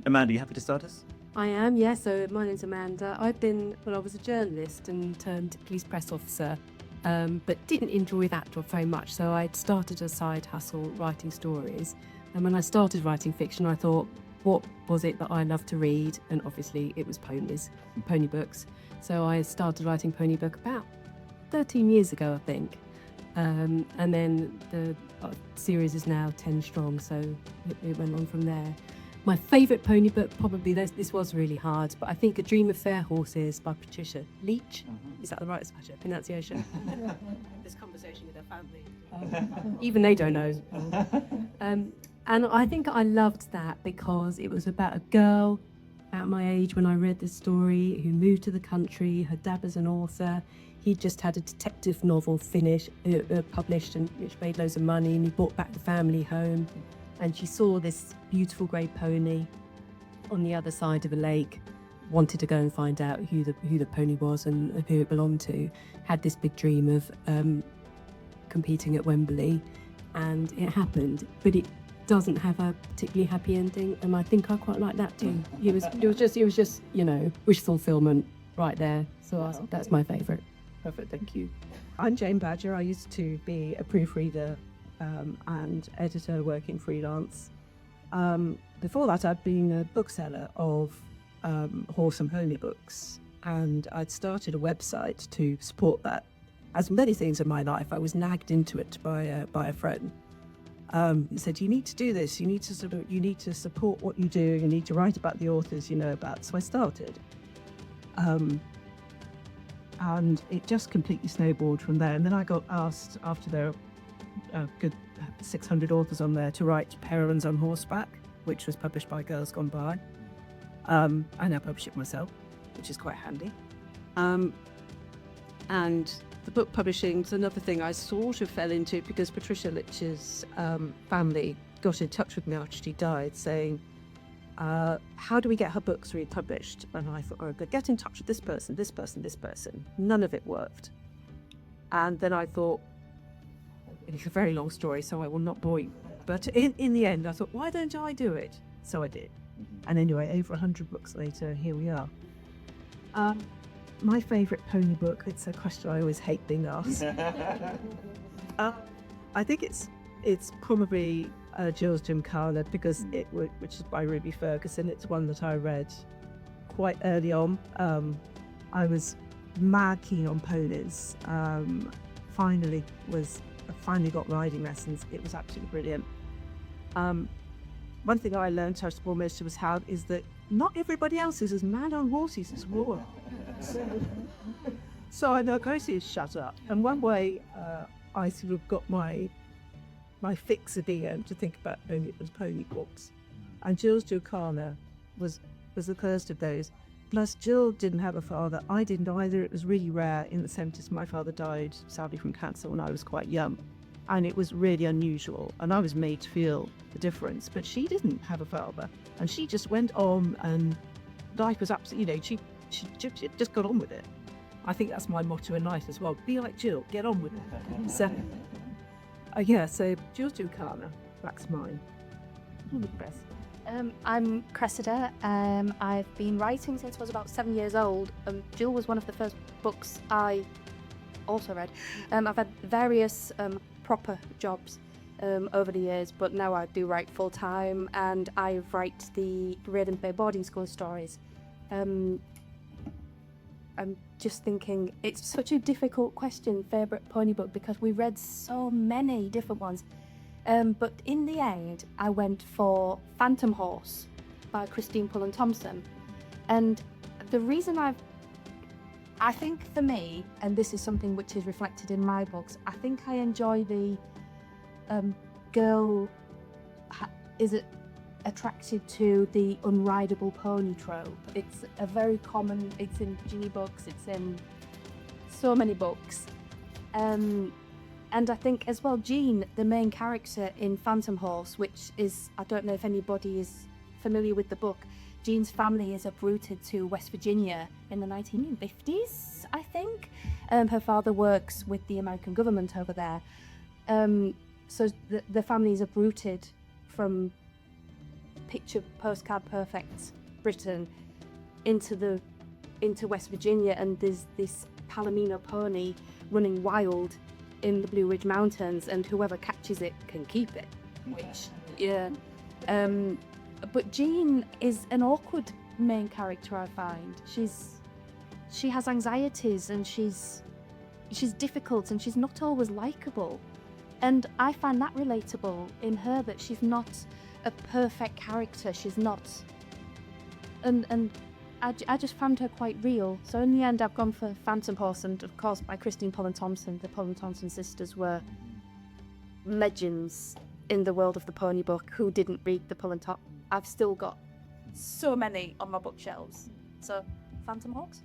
Amanda, you happy to start us? I am, yeah. So my name's Amanda. I was a journalist and turned police press officer, but didn't enjoy that job very much. So I'd started a side hustle writing stories. And when I started writing fiction, I thought, what was it that I loved to read? And obviously it was pony books. So I started writing pony book about 13 years ago, I think. And then the series is now 10 strong, so it went on from there. My favourite pony book, probably, this was really hard, but I think A Dream of Fair Horses by Patricia Leach. Is that the right pronunciation? This conversation with her family. Even they don't know. And I think I loved that because it was about a girl at my age when I read this story who moved to the country. Her dad was an author. He just had a detective novel published, and which made loads of money, and he brought back the family home. And she saw this beautiful grey pony on the other side of a lake, wanted to go and find out who the pony was and who it belonged to, had this big dream of competing at Wembley, and it happened. But it doesn't have a particularly happy ending, and I think I quite like that too. It was just wish fulfillment right there. So that's my favourite. Perfect, thank you. I'm Jane Badger. I used to be a proofreader and editor working freelance. Before that, I'd been a bookseller of horse and pony books, and I'd started a website to support that. As many things in my life, I was nagged into it by a friend. He said, "You need to do this. You need to support what you do. You need to write about the authors you know about." So I started. And it just completely snowballed from there. And then I got asked, after there are a good 600 authors on there, to write Heroines on Horseback, which was published by Girls Gone By. I now publish it myself, which is quite handy. And the book publishing is another thing I sort of fell into because Patricia Litch's family got in touch with me after she died, saying, how do we get her books republished? And I thought, oh, get in touch with this person, this person, this person. None of it worked. And then I thought, it's a very long story, so I will not bore you. But in the end, I thought, why don't I do it? So I did. And anyway, over 100 books later, here we are. My favourite pony book, it's a question I always hate being asked. I think it's probably Jill's Gymkhana, because which is by Ruby Ferguson. It's one that I read quite early on. I was mad keen on ponies. Finally got riding lessons. It was absolutely brilliant. One thing I learned first foremost is that not everybody else is as mad on horses as we are. So I know Gracie is shut up. And one way I sort of got my fix at the end to think about pony books. And Jill's Gymkhana was the first of those. Plus, Jill didn't have a father. I didn't either. It was really rare in the 70s. My father died, sadly, from cancer when I was quite young. And it was really unusual. And I was made to feel the difference. But she didn't have a father. And she just went on, and life was absolutely, she just got on with it. I think that's my motto in life as well. Be like Jill, get on with it. So Jill's Gymkhana, that's mine. All the best. I'm Cressida. I've been writing since I was about 7 years old. Jill was one of the first books I also read. I've had various proper jobs over the years, but now I do write full time, and I write the Redwings Bay boarding school stories. I'm just thinking, it's such a difficult question, favourite pony book, because we read so many different ones. But in the end, I went for Phantom Horse by Christine Pullen Thompson. And the reason I think for me, and this is something which is reflected in my books, I think I enjoy the girl is attracted to the unrideable pony trope. It's a very common, it's in Ginny books, it's in so many books. And I think as well, Jean, the main character in Phantom Horse, which is, I don't know if anybody is familiar with the book, Jean's family is uprooted to West Virginia in the 1950s, I think. Her father works with the American government over there. So the family is uprooted from picture postcard perfect Britain into West Virginia, and there's this Palomino pony running wild in the Blue Ridge Mountains, and whoever catches it can keep it. Which, yeah. But Jean is an awkward main character, I find. She has anxieties, and she's difficult, and she's not always likable. And I find that relatable in her, that she's not a perfect character. She's not. And I just found her quite real. So in the end, I've gone for Phantom Horse, and of course by Christine Pullen Thompson. The Pullen Thompson sisters were legends in the world of the pony book. Who didn't read the Pullen Top? I've still got so many on my bookshelves. So Phantom Hawks.